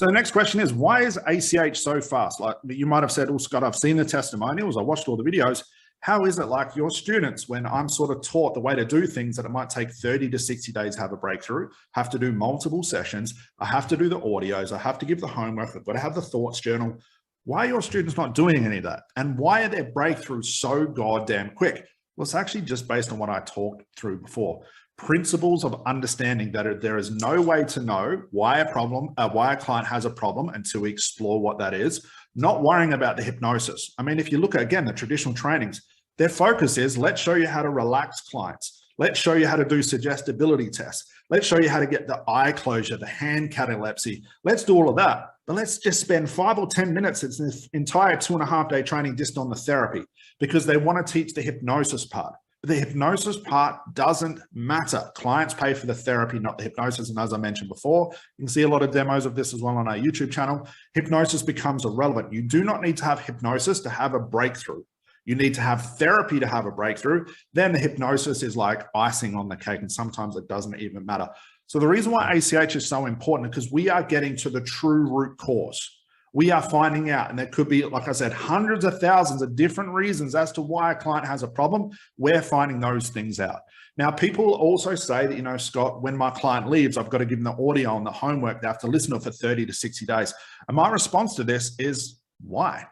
So the next question is, why is ACH so fast? Like you might have said, oh, Scott, I've seen the testimonials, I watched all the videos. How is it like your students when I'm sort of taught the way to do things that it might take 30 to 60 days to have a breakthrough, have to do multiple sessions, I have to do the audios, I have to give the homework, I've got to have the thoughts journal. Why are your students not doing any of that? And why are their breakthroughs so goddamn quick? Well, it's actually just based on what I talked through before. Principles of understanding that there is no way to know why a client has a problem until we explore what that is, not worrying about the hypnosis. I mean, if you look at, again, the traditional trainings, their focus is, let's show you how to relax clients. Let's show you how to do suggestibility tests. Let's show you how to get the eye closure, the hand catalepsy. Let's do all of that. But let's just spend 5 or 10 minutes. It's this entire 2.5-day training just on the therapy because they want to teach the hypnosis part. But the hypnosis part doesn't matter. Clients pay for the therapy, not the hypnosis. And as I mentioned before, you can see a lot of demos of this as well on our YouTube channel. Hypnosis becomes irrelevant. You do not need to have hypnosis to have a breakthrough. You need to have therapy to have a breakthrough. Then the hypnosis is like icing on the cake, and sometimes it doesn't even matter. So the reason why ACH is so important is because we are getting to the true root cause. We are finding out, and there could be, like I said, hundreds of thousands of different reasons as to why a client has a problem. We're finding those things out. Now, people also say that, you know, Scott, when my client leaves, I've got to give them the audio and the homework. They have to listen to it for 30 to 60 days. And my response to this is, why?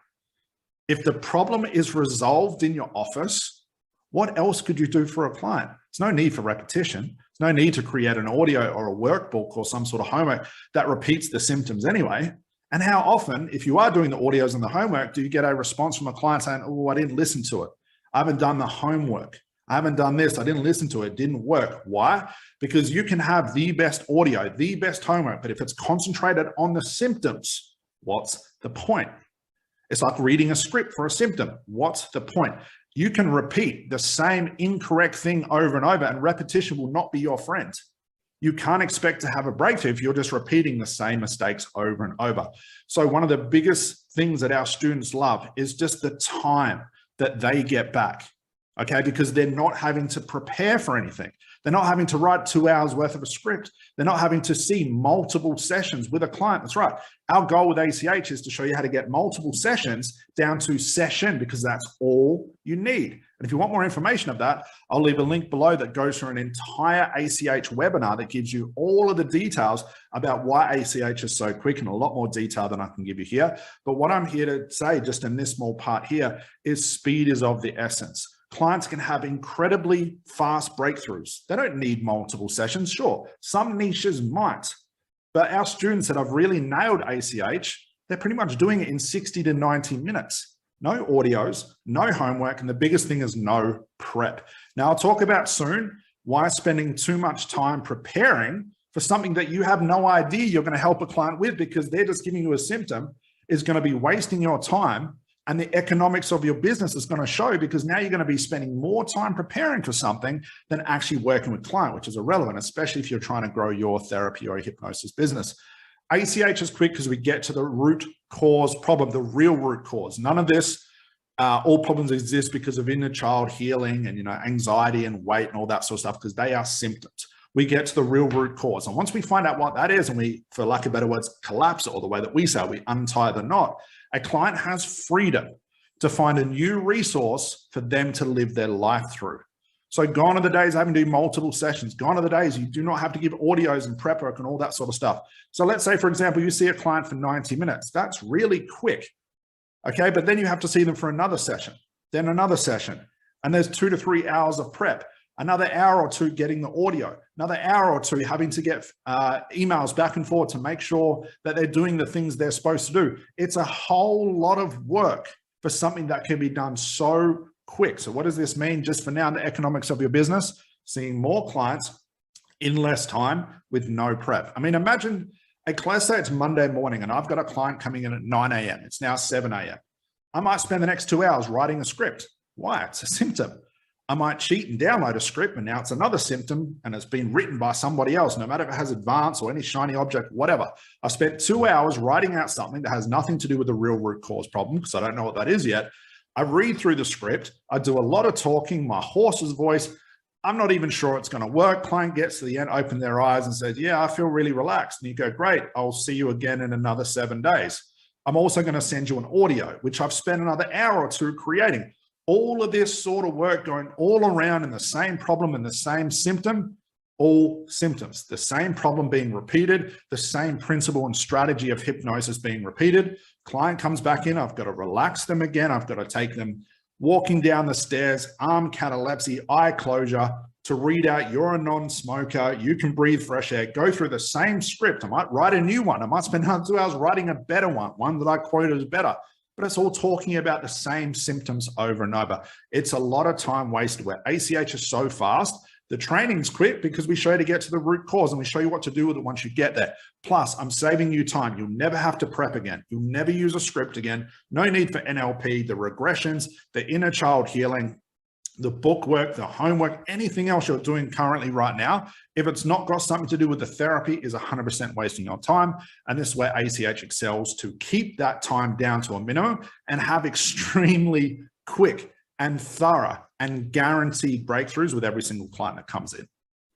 If the problem is resolved in your office, what else could you do for a client? There's no need for repetition. There's no need to create an audio or a workbook or some sort of homework that repeats the symptoms anyway. And how often, if you are doing the audios and the homework, do you get a response from a client saying, oh, I didn't listen to it. I haven't done the homework. I haven't done this. I didn't listen to it. It didn't work. Why? Because you can have the best audio, the best homework, but if it's concentrated on the symptoms, what's the point? It's like reading a script for a symptom. What's the point? You can repeat the same incorrect thing over and over, and repetition will not be your friend. You can't expect to have a breakthrough if you're just repeating the same mistakes over and over. So one of the biggest things that our students love is just the time that they get back, okay? Because they're not having to prepare for anything. They're not having to write 2 hours worth of a script. They're not having to see multiple sessions with a client. That's right. Our goal with ACH is to show you how to get multiple sessions down to session, because that's all you need. And if you want more information of that, I'll leave a link below that goes through an entire ACH webinar that gives you all of the details about why ACH is so quick, and a lot more detail than I can give you here. But what I'm here to say just in this small part here is speed is of the essence. Clients can have incredibly fast breakthroughs. They don't need multiple sessions. Sure, some niches might, but our students that have really nailed ACH, they're pretty much doing it in 60 to 90 minutes. No audios, no homework, and the biggest thing is no prep. Now, I'll talk about soon why spending too much time preparing for something that you have no idea you're going to help a client with because they're just giving you a symptom is going to be wasting your time. And the economics of your business is going to show, because now you're going to be spending more time preparing for something than actually working with client, which is irrelevant, especially if you're trying to grow your therapy or hypnosis business. ACH is quick because we get to the root cause problem, the real root cause. None of this, all problems exist because of inner child healing and, you know, anxiety and weight and all that sort of stuff, because they are symptoms. We get to the real root cause. And once we find out what that is, and we, for lack of better words, collapse it, or the way that we say, we untie the knot, a client has freedom to find a new resource for them to live their life through. So gone are the days having to do multiple sessions. Gone are the days you do not have to give audios and prep work and all that sort of stuff. So let's say, for example, you see a client for 90 minutes. That's really quick, okay? But then you have to see them for another session, then another session, and there's 2 to 3 hours of prep. Another hour or two getting the audio, another hour or two having to get emails back and forth to make sure that they're doing the things they're supposed to do. It's a whole lot of work for something that can be done so quick. So what does this mean just for now in the economics of your business? Seeing more clients in less time with no prep. I mean, imagine, let's say it's Monday morning and I've got a client coming in at 9 a.m. It's now 7 a.m. I might spend the next 2 hours writing a script. Why? It's a symptom. I might cheat and download a script, and now it's another symptom and it's been written by somebody else, no matter if it has advanced or any shiny object, whatever. I spent 2 hours writing out something that has nothing to do with the real root cause problem, because I don't know what that is yet. I read through the script. I do a lot of talking, my horse's voice. I'm not even sure it's going to work. Client gets to the end, open their eyes and says, yeah, I feel really relaxed. And you go, great, I'll see you again in another 7 days. I'm also going to send you an audio, which I've spent another hour or two creating. All of this sort of work going all around in the same problem and the same symptom, all symptoms, the same problem being repeated, the same principle and strategy of hypnosis being repeated. Client comes back in, I've got to relax them again. I've got to take them walking down the stairs, arm catalepsy, eye closure, to read out you're a non-smoker, you can breathe fresh air, go through the same script. I might write a new one. I might spend 2 hours writing a better one that I quoted as better, but it's all talking about the same symptoms over and over. It's a lot of time wasted where ACH is so fast. The training's quick because we show you to get to the root cause and we show you what to do with it once you get there. Plus, I'm saving you time. You'll never have to prep again. You'll never use a script again. No need for NLP, the regressions, the inner child healing, the book work, the homework, anything else you're doing currently right now. If it's not got something to do with the therapy, is 100% wasting your time. And this is where ACH excels to keep that time down to a minimum and have extremely quick and thorough and guaranteed breakthroughs with every single client that comes in.